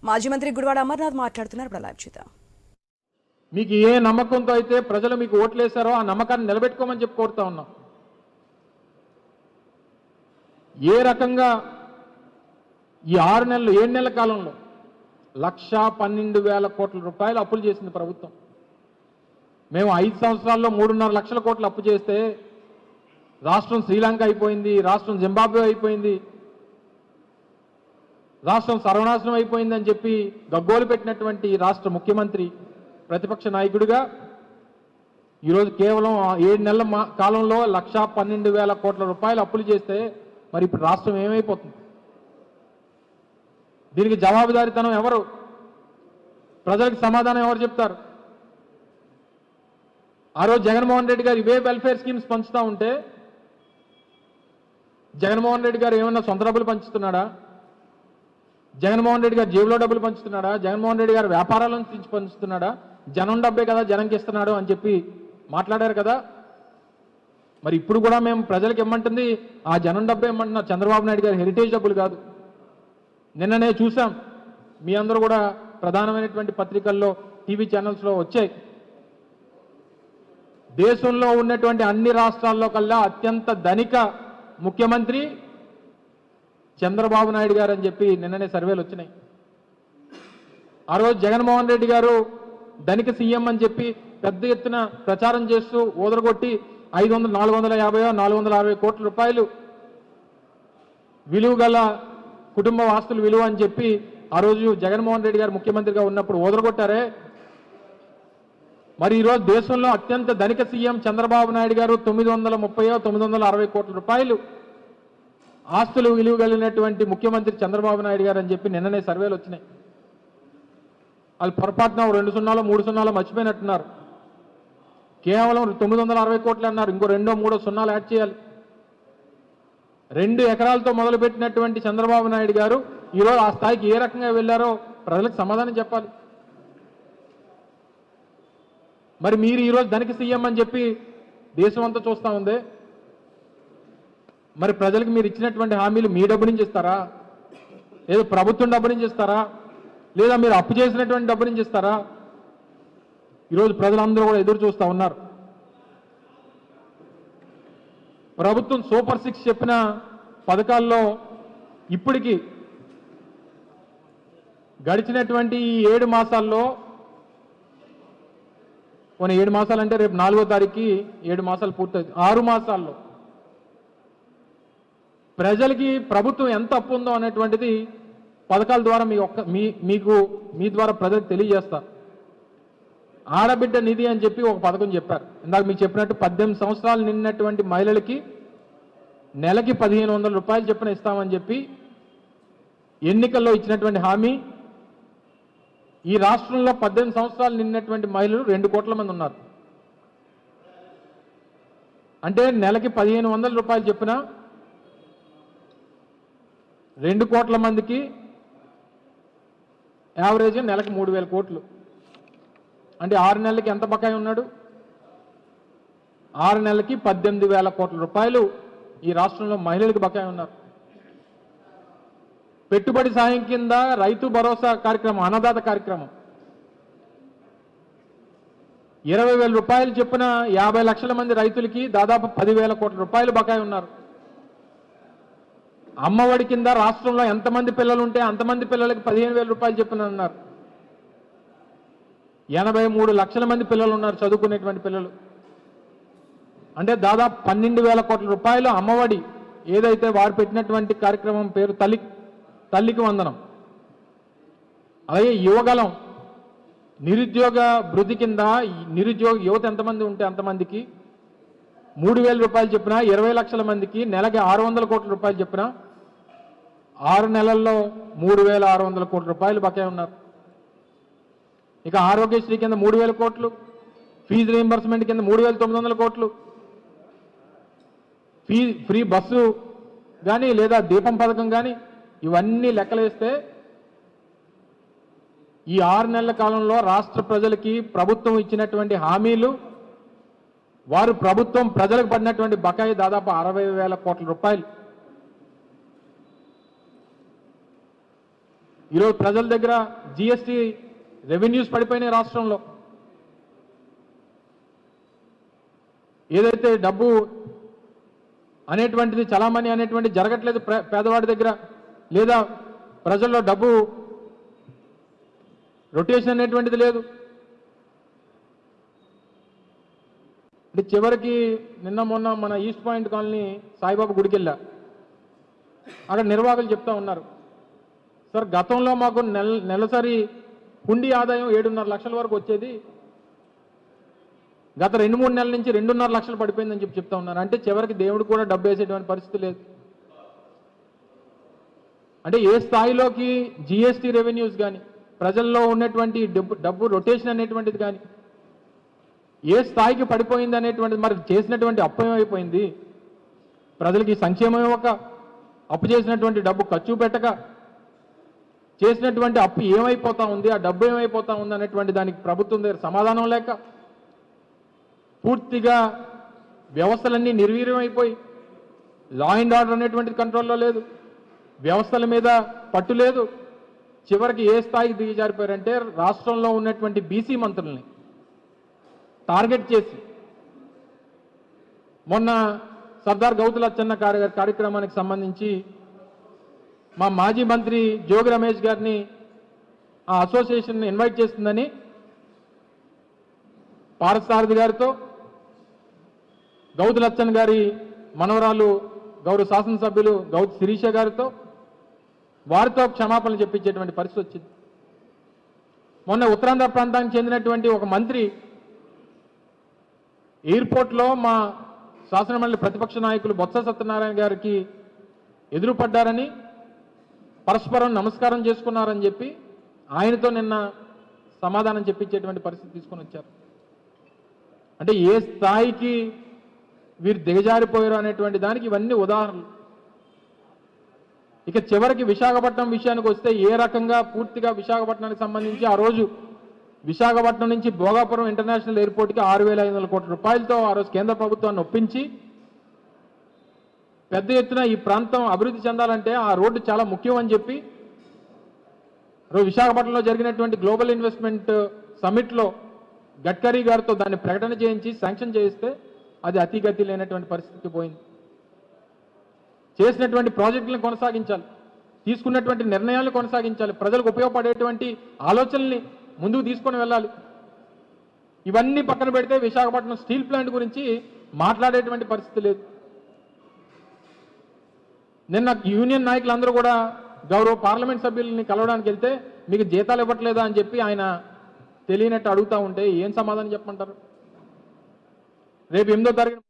మాజీ మంత్రి గుడివాడ అమర్నాథ్ మాట్లాడుతున్నారు. ఇప్పుడు లైవ్ చూద్దాం. మీకు ఏ నమ్మకంతో అయితే ప్రజలు మీకు ఓట్లేశారో ఆ నమ్మకాన్ని నిలబెట్టుకోమని చెప్పి కోరుతా ఉన్నాం. ఏ రకంగా ఈ 6 నెలలు 7 నెలల కాలంలో 1,12,000 కోట్ల రూపాయలు అప్పులు చేసింది ప్రభుత్వం. మేము 5 సంవత్సరాల్లో 3.5 లక్షల కోట్లు అప్పు చేస్తే రాష్ట్రం శ్రీలంక అయిపోయింది, రాష్ట్రం జింబాబ్వే అయిపోయింది, రాష్ట్రం సర్వనాశనం అయిపోయిందని చెప్పి గగ్గోలు పెట్టినటువంటి రాష్ట్ర ముఖ్యమంత్రి ప్రతిపక్ష నాయకుడిగా ఈరోజు కేవలం 7 నెలల కాలంలో 1,12,000 కోట్ల రూపాయలు అప్పులు చేస్తే మరి ఇప్పుడు రాష్ట్రం ఏమైపోతుంది? దీనికి జవాబుదారీతనం ఎవరు? ప్రజలకు సమాధానం ఎవరు చెప్తారు? ఆ రోజు జగన్మోహన్ రెడ్డి గారు ఇవే వెల్ఫేర్ స్కీమ్స్ పంచుతూ ఉంటే జగన్మోహన్ రెడ్డి గారు ఏమన్నా సొంత డబ్బులు పంచుతున్నాడా? జగన్మోహన్ రెడ్డి గారు జేబులో డబ్బులు పంచుతున్నాడా? జగన్మోహన్ రెడ్డి గారు వ్యాపారాల నుంచి పంచుతున్నాడా? జనం డబ్బే కదా జనంకి ఇస్తున్నాడు అని చెప్పి మాట్లాడారు కదా. మరి ఇప్పుడు కూడా మేము ప్రజలకు ఇమ్మంటుంది ఆ జనం డబ్బే ఇమ్మంటున్నారు, చంద్రబాబు నాయుడు గారు హెరిటేజ్ డబ్బులు కాదు. నిన్ననే చూసాం, మీ అందరూ కూడా ప్రధానమైనటువంటి పత్రికల్లో టీవీ ఛానల్స్లో వచ్చాయి. దేశంలో ఉన్నటువంటి అన్ని రాష్ట్రాల్లో కల్లా అత్యంత ధనిక ముఖ్యమంత్రి చంద్రబాబు నాయుడు గారు అని చెప్పి నిన్ననే సర్వేలు వచ్చినాయి. ఆ రోజు జగన్మోహన్ రెడ్డి గారు ధనిక సీఎం అని చెప్పి పెద్ద ఎత్తున ప్రచారం చేస్తూ ఓదరగొట్టి 450 460 కోట్ల రూపాయలు విలువ గల కుటుంబ ఆస్తుల విలువ అని చెప్పి ఆ రోజు జగన్మోహన్ రెడ్డి గారు ముఖ్యమంత్రిగా ఉన్నప్పుడు ఓదరగొట్టారే. మరి ఈరోజు దేశంలో అత్యంత ధనిక సీఎం చంద్రబాబు నాయుడు గారు 930 960 కోట్ల రూపాయలు ఆస్తులు విలువ కలిగినటువంటి ముఖ్యమంత్రి చంద్రబాబు నాయుడు గారు అని చెప్పి నిన్ననే సర్వేలు వచ్చినాయి. వాళ్ళు పొరపాటున 2 సున్నాలు 3 సున్నాలు మర్చిపోయినట్టున్నారు. కేవలం 960 కోట్లు అన్నారు, ఇంకో 2 3 సున్నాలు యాడ్ చేయాలి. 2 ఎకరాలతో మొదలుపెట్టినటువంటి చంద్రబాబు నాయుడు గారు ఈరోజు ఆ స్థాయికి ఏ రకంగా వెళ్ళారో ప్రజలకు సమాధానం చెప్పాలి. మరి మీరు ఈరోజు ధనిక సీఎం అని చెప్పి దేశం అంతా చూస్తూ ఉంది. మరి ప్రజలకు మీరు ఇచ్చినటువంటి హామీలు మీ డబ్బు నుంచి ఇస్తారా, లేదా ప్రభుత్వం డబ్బు నుంచి ఇస్తారా, లేదా మీరు అప్పు చేసినటువంటి డబ్బు నుంచి ఇస్తారా? ఈరోజు ప్రజలందరూ కూడా ఎదురు చూస్తూ ఉన్నారు. ప్రభుత్వం సూపర్ 6 చెప్పిన పథకాల్లో ఇప్పటికీ గడిచినటువంటి ఈ 7 మాసాల్లో, 7 మాసాలంటే రేపు 4వ తారీఖుకి 7 మాసాలు పూర్తవుతుంది. 6 మాసాల్లో ప్రజలకి ప్రభుత్వం ఎంత అప్పు ఉందో అనేటువంటిది పథకాల ద్వారా మీ ద్వారా ప్రజలకు తెలియజేస్తారు. ఆడబిడ్డ నిధి అని చెప్పి ఒక పథకం చెప్పారు. ఇందాక మీకు చెప్పినట్టు 18 సంవత్సరాలు నిన్నటువంటి మహిళలకి నెలకి 1,500 రూపాయలు చొప్పున ఇస్తామని చెప్పి ఎన్నికల్లో ఇచ్చినటువంటి హామీ. ఈ రాష్ట్రంలో 18 సంవత్సరాలు నిన్నటువంటి మహిళలు 2 కోట్ల మంది ఉన్నారు. అంటే నెలకి 1,500 రూపాయలు చొప్పున 2 కోట్ల మందికి యావరేజ్ నెలకి 3,000 కోట్లు. అంటే 6 నెలలకి ఎంత బకాయి ఉన్నాడు? 6 నెలలకి 18,000 కోట్ల రూపాయలు ఈ రాష్ట్రంలో మహిళలకు బకాయి ఉన్నారు. పెట్టుబడి సాయం కింద రైతు భరోసా కార్యక్రమం, అన్నదాత కార్యక్రమం 20,000 రూపాయలు చొప్పున 50 లక్షల మంది రైతులకి దాదాపు 10,000 కోట్ల రూపాయలు బకాయి ఉన్నారు. అమ్మఒడి కింద రాష్ట్రంలో ఎంతమంది పిల్లలు ఉంటే అంతమంది పిల్లలకి 15,000 రూపాయలు చొప్పున అన్నారు. 83 లక్షల మంది పిల్లలు ఉన్నారు, చదువుకునేటువంటి పిల్లలు. అంటే దాదాపు 12,000 కోట్ల రూపాయలు అమ్మఒడి, ఏదైతే వారు పెట్టినటువంటి కార్యక్రమం పేరు తల్లికి వందనం. అలాగే యువగలం, నిరుద్యోగ భృతి కింద నిరుద్యోగ యువత ఎంతమంది ఉంటే అంతమందికి 3,000 రూపాయలు చొప్పున 20 లక్షల మందికి నెలకి 600 కోట్ల రూపాయలు చొప్పున 6 నెలల్లో 3,600 కోట్ల రూపాయలు బకాయి ఉన్నారు. ఇక ఆరోగ్యశ్రీ కింద 3,000 కోట్లు, ఫీజు రీయింబర్స్మెంట్ కింద 3,900 కోట్లు, ఫ్రీ బస్సు కానీ లేదా దీపం పథకం కానీ ఇవన్నీ లెక్కలేస్తే ఈ 6 నెలల కాలంలో రాష్ట్ర ప్రజలకి ప్రభుత్వం ఇచ్చినటువంటి హామీలు, వారు ప్రభుత్వం ప్రజలకు పడినటువంటి బకాయి దాదాపు 60,000 కోట్ల రూపాయలు. ఈరోజు ప్రజల దగ్గర జిఎస్టీ రెవెన్యూస్ పడిపోయినాయి రాష్ట్రంలో. ఏదైతే డబ్బు అనేటువంటిది చలామణి అనేటువంటిది జరగట్లేదు పేదవాడి దగ్గర, లేదా ప్రజల్లో డబ్బు రొటేషన్ అనేటువంటిది లేదు. అంటే చివరికి నిన్న మొన్న మన ఈస్ట్ పాయింట్ కాలనీ సాయిబాబా గుడికి వెళ్ళా. అక్కడ నిర్వాహకులు చెప్తా ఉన్నారు, సార్ గతంలో మాకు నెలసరి హుండీ ఆదాయం 7.5 లక్షల వరకు వచ్చేది, గత 2-3 నెలల నుంచి 2.5 లక్షలు పడిపోయిందని చెప్తా ఉన్నారు. అంటే చివరికి దేవుడు కూడా డబ్బు వేసేటువంటి పరిస్థితి లేదు. అంటే ఏ స్థాయిలోకి జిఎస్టీ రెవెన్యూస్ కానీ, ప్రజల్లో ఉన్నటువంటి డబ్బు రొటేషన్ అనేటువంటిది కానీ ఏ స్థాయికి పడిపోయింది అనేటువంటిది, మరి చేసినటువంటి అప్పు ఏమైపోయింది, ప్రజలకి సంక్షేమం ఇవ్వక, అప్పు చేసినటువంటి డబ్బు ఖర్చు పెట్టక, చేసినటువంటి అప్పు ఏమైపోతా ఉంది, ఆ డబ్బు ఏమైపోతా ఉంది అనేటువంటి దానికి ప్రభుత్వం దగ్గర సమాధానం లేక, పూర్తిగా వ్యవస్థలన్నీ నిర్వీర్యం అయిపోయి, లా అండ్ ఆర్డర్ అనేటువంటిది కంట్రోల్లో లేదు, వ్యవస్థల మీద పట్టు లేదు. చివరికి ఏ స్థాయికి దిగజారిపోయారంటే రాష్ట్రంలో ఉన్నటువంటి బీసీ మంత్రుల్ని టార్గెట్ చేసి మొన్న సర్దార్ గౌతులచ్చన్న కార్యక్రమానికి సంబంధించి మా మాజీ మంత్రి జోగి రమేష్ గారిని ఆ అసోసియేషన్ ఇన్వైట్ చేస్తుందని పారసారథి గారితో, గౌతులచ్చన్ గారి మనవరాలు గౌరవ శాసనసభ్యులు గౌతు శిరీష గారితో, వారితో క్షమాపణలు చెప్పించేటువంటి పరిస్థితి వచ్చింది. మొన్న ఉత్తరాంధ్ర ప్రాంతానికి చెందినటువంటి ఒక మంత్రి ఎయిర్పోర్ట్లో మా శాసనమండలి ప్రతిపక్ష నాయకులు బొత్స సత్యనారాయణ గారికి ఎదురుపడ్డారని, పరస్పరం నమస్కారం చేసుకున్నారని చెప్పి ఆయనతో నిన్న సమాధానం చెప్పించేటువంటి పరిస్థితి తీసుకొని వచ్చారు. అంటే ఏ స్థాయికి వీరు దిగజారిపోయారు అనేటువంటి దానికి ఇవన్నీ ఉదాహరణలు. ఇక చివరికి విశాఖపట్నం విషయానికి వస్తే ఏ రకంగా పూర్తిగా విశాఖపట్నానికి సంబంధించి ఆ రోజు విశాఖపట్నం నుంచి భోగాపురం ఇంటర్నేషనల్ ఎయిర్పోర్ట్కి 6,500 కోట్ల రూపాయలతో ఆ రోజు కేంద్ర ప్రభుత్వాన్ని ఒప్పించి పెద్ద ఎత్తున ఈ ప్రాంతం అభివృద్ధి చెందాలంటే ఆ రోడ్డు చాలా ముఖ్యం అని చెప్పి విశాఖపట్నంలో జరిగినటువంటి గ్లోబల్ ఇన్వెస్ట్మెంట్ సమిట్లో గడ్కరీ గారితో దాన్ని ప్రకటన చేయించి శాంక్షన్ చేయిస్తే అది అతిగతి లేనటువంటి పరిస్థితికి పోయింది. చేసినటువంటి ప్రాజెక్టులను కొనసాగించాలి, తీసుకున్నటువంటి నిర్ణయాలను కొనసాగించాలి, ప్రజలకు ఉపయోగపడేటువంటి ఆలోచనల్ని ముందుకు తీసుకొని వెళ్ళాలి. ఇవన్నీ పక్కన పెడితే విశాఖపట్నం స్టీల్ ప్లాంట్ గురించి మాట్లాడేటువంటి పరిస్థితి లేదు. నిన్న యూనియన్ నాయకులందరూ కూడా గౌరవ పార్లమెంట్ సభ్యుల్ని కలవడానికి వెళ్తే మీకు జీతాలు ఇవ్వట్లేదా అని చెప్పి ఆయన తెలియనట్టు అడుగుతూ ఉంటే ఏం సమాధానం చెప్పమంటారు? రేపు 8వ తారీఖు